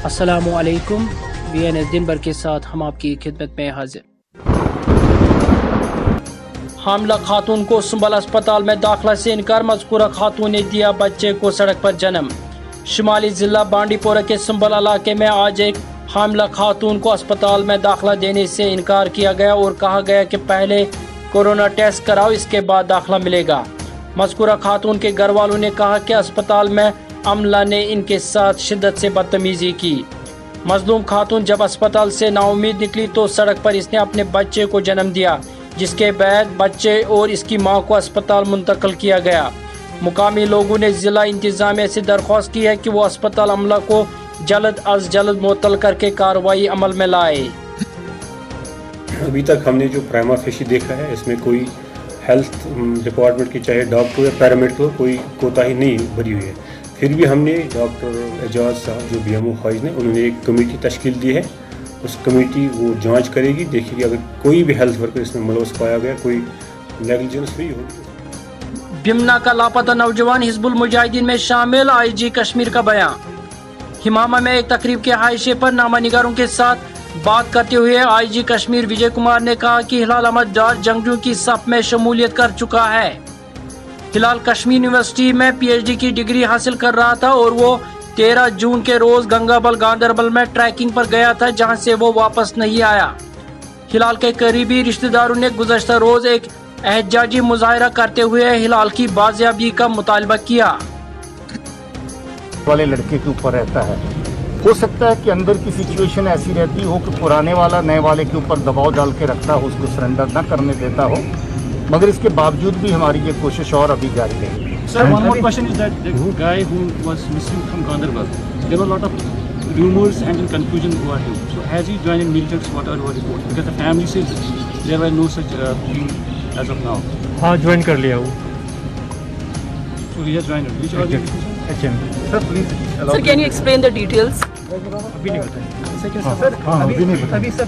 السلام علیکم، BNS دن بھر کے ساتھ ہم آپ کی خدمت میں حاضر۔ حاملہ خاتون کو سنبل اسپتال میں داخلہ سے انکار، مذکورہ خاتون نے دیا بچے کو سڑک پر جنم۔ شمالی ضلع بانڈی پورہ کے سنبل علاقے میں آج ایک حاملہ خاتون کو اسپتال میں داخلہ دینے سے انکار کیا گیا اور کہا گیا کہ پہلے کورونا ٹیسٹ کراؤ، اس کے بعد داخلہ ملے گا۔ مذکورہ خاتون کے گھر والوں نے کہا کہ اسپتال میں عملہ نے ان کے ساتھ شدت سے بدتمیزی کی۔ مظلوم خاتون جب اسپتال سے نا امید نکلی تو سڑک پر اس نے اپنے بچے کو جنم دیا، جس کے بعد بچے اور اس کی ماں کو اسپتال منتقل کیا گیا۔ مقامی لوگوں نے ضلع انتظامیہ سے درخواست کی ہے کہ وہ اسپتال عملہ کو جلد از جلد معطل کر کے کارروائی عمل میں لائے۔ ابھی تک ہم نے جو پرائما فیشی دیکھا ہے، اس میں کوئی ہیلتھ ڈپارٹمنٹ کی چاہے ڈاکٹر یا پیرامیڈک ہو، کوئی کوتاہی نہیں بری ہوئی ہے۔ پھر بھی ہم نے ڈاکٹر اعجاز صاحب جو BMO خواج نے، انہوں نے ایک کمیٹی تشکیل دی ہے۔ اس کمیٹی وہ جانچ کرے گی، دیکھے گی اگر کوئی بھی ہیلتھ ورکر اس میں ملوث پایا گیا، کوئی نیگلیجنس ہوئی ہوگی۔ بمنا کا لاپتہ نوجوان حزب المجاہدین میں شامل، IG کشمیر کا بیان۔ ہمامہ میں ایک تقریب کے حاشیے پر نامہ نگاروں کے ساتھ بات کرتے ہوئے IG کشمیر وجے کمار نے کہا کہ ہلال احمد ڈار جنگجو کی صف میں شمولیت کر چکا ہے۔ ہلال کشمیر یونیورسٹی میں PhD کی ڈگری حاصل کر رہا تھا اور وہ 13 جون کے روز گنگابل گاندربل میں ٹریکنگ پر گیا تھا، جہاں سے وہ واپس نہیں آیا۔ ہلال کے قریبی رشتہ داروں نے گزشتہ روز ایک احتجاجی مظاہرہ کرتے ہوئے ہلال کی بازیابی کا مطالبہ کیا۔ والے لڑکے کے اوپر رہتا ہے، ہو سکتا ہے کہ اندر کی سچویشن ایسی رہتی ہو کہ پرانے والا نئے والے کے اوپر دباؤ ڈال کے رکھتا ہو، اس کو سرنڈر نہ کرنے دیتا ہو، مگر اس کے باوجود بھی ہماری یہ کوشش اور ابھی جاری ہے۔ Sir, one more question is that the guy who was missing from Ganderbal, there were a lot of rumors and confusion about him. So has he joined in militants, whatever was reported? Because the family says there were no such thing as of now. ہاں join کر لیا وہ۔ So he has joined. Which are the Sir, please allow Sir, can you explain the details? ابھی نہیں بتائیں۔ ابھی سر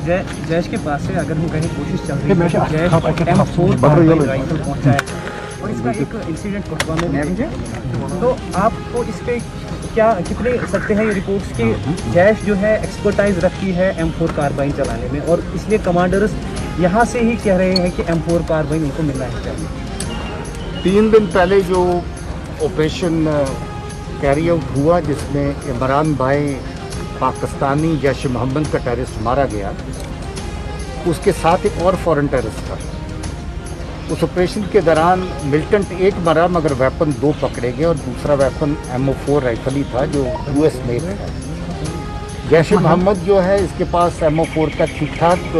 جیش کے پاس سے اگر ہم کہیں کوشش چل رہی ہے، جیش M4 رائفل پہنچا ہے اور اس کا ایک انسیڈنٹ کٹھوا میں ہے، تو آپ کو اس پہ کیا کتنے سکتے ہیں یہ رپورٹس کہ جیش جو ہے ایکسپرٹائز رکھتی ہے M4 کاربائن چلانے میں، اور اس لیے کمانڈرز یہاں سے ہی کہہ رہے ہیں کہ M4 کاربائن ان کو ملنا ہی چاہیے۔ 3 دن پہلے جو آپریشن کیری آؤٹ ہوا جس میں عمران بھائی پاکستانی جیش محمد کا ٹیررسٹ مارا گیا، اس کے ساتھ ایک اور فورن ٹیررسٹ تھا۔ اس آپریشن کے دوران ملٹنٹ 1 مرا مگر ویپن 2 پکڑے گئے، اور دوسرا ویپن M4 رائفل ہی تھا جو US میڈ تھا۔ جیش محمد جو ہے اس کے پاس M4 کا ٹھیک ٹھاک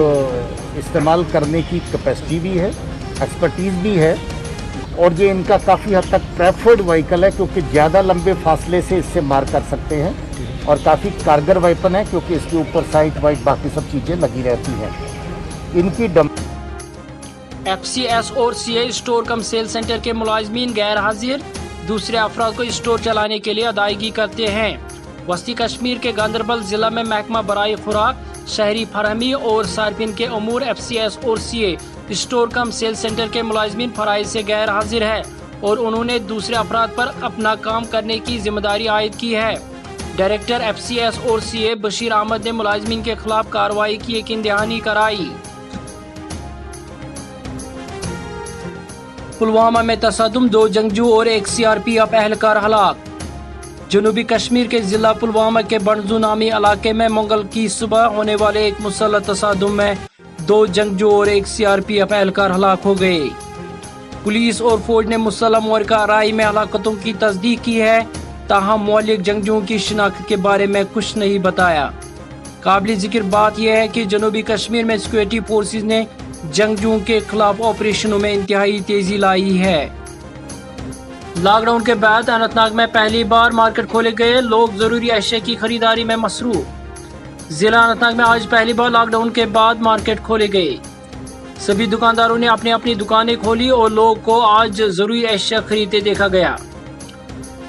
استعمال کرنے کی کیپیسٹی بھی ہے، ایکسپرٹیز بھی ہے، اور یہ ان کا کافی حد تک پریفرڈ وہیکل ہے کیونکہ زیادہ لمبے فاصلے سے اس سے مار کر سکتے ہیں، اور کافی کارگر ویپن ہے کیونکہ اس کے اوپر سائٹ وائٹ باقی سب چیزیں لگی رہتی ہیں۔ ان کی FCS اور CA اسٹور کم سیل سینٹر کے ملازمین غیر حاضر، دوسرے افراد کو اسٹور چلانے کے لیے ادائیگی کرتے ہیں۔ وسطی کشمیر کے گاندربل ضلع میں محکمہ برائے خوراک، شہری فراہمی اور صارفین کے امور FCS اور CA اسٹور کم سیل سینٹر کے ملازمین فرائض سے غیر حاضر ہے اور انہوں نے دوسرے افراد پر اپنا کام کرنے کی ذمہ داری عائد کی ہے۔ ڈائریکٹر FCS اور CA بشیر احمد نے ملازمین کے خلاف کارروائی کی یقین دہانی کرائی۔ پلوامہ میں تصادم، 2 جنگجو اور 1 CRPF اہلکار ہلاک۔ جنوبی کشمیر کے ضلع پلوامہ کے بنزو نامی علاقے میں منگل کی صبح ہونے والے ایک مسلح تصادم میں 2 جنگجو اور 1 CRPF اہلکار ہلاک ہو گئے۔ پولیس اور فوج نے مسلح معرکہ آرائی میں ہلاکتوں کی تصدیق کی ہے، تاہم مہلک جنگجوؤں کی شناخت کے بارے میں کچھ نہیں بتایا۔ قابل ذکر بات یہ ہے کہ جنوبی کشمیر میں سیکورٹی فورسز نے جنگجوؤں کے خلاف آپریشنوں میں انتہائی تیزی لائی ہے۔ لاک ڈاؤن کے بعد اننت ناگ میں پہلی بار مارکیٹ کھولے گئے، لوگ ضروری اشیاء کی خریداری میں مصروف۔ ضلع اننت ناگ میں آج پہلی بار لاک ڈاؤن کے بعد مارکیٹ کھولے گئے۔ سبھی دکانداروں نے اپنی اپنی دکانیں کھولی اور لوگوں کو آج ضروری اشیاء خریدتے دیکھا گیا۔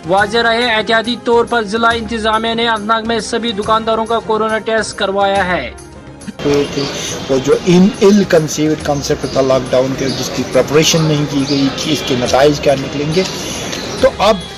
واضح رہے، احتیاطی طور پر ضلع انتظامیہ نے اننت ناگ میں سبھی دکانداروں کا کورونا ٹیسٹ کروایا ہے۔ وہ جو ill conceived concept تھا لاک ڈاؤن کے، جس کی پریپریشن نہیں کی گئی تھی، اس کے نتائج کیا نکلیں گے، تو اب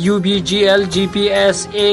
UBGL GPS-A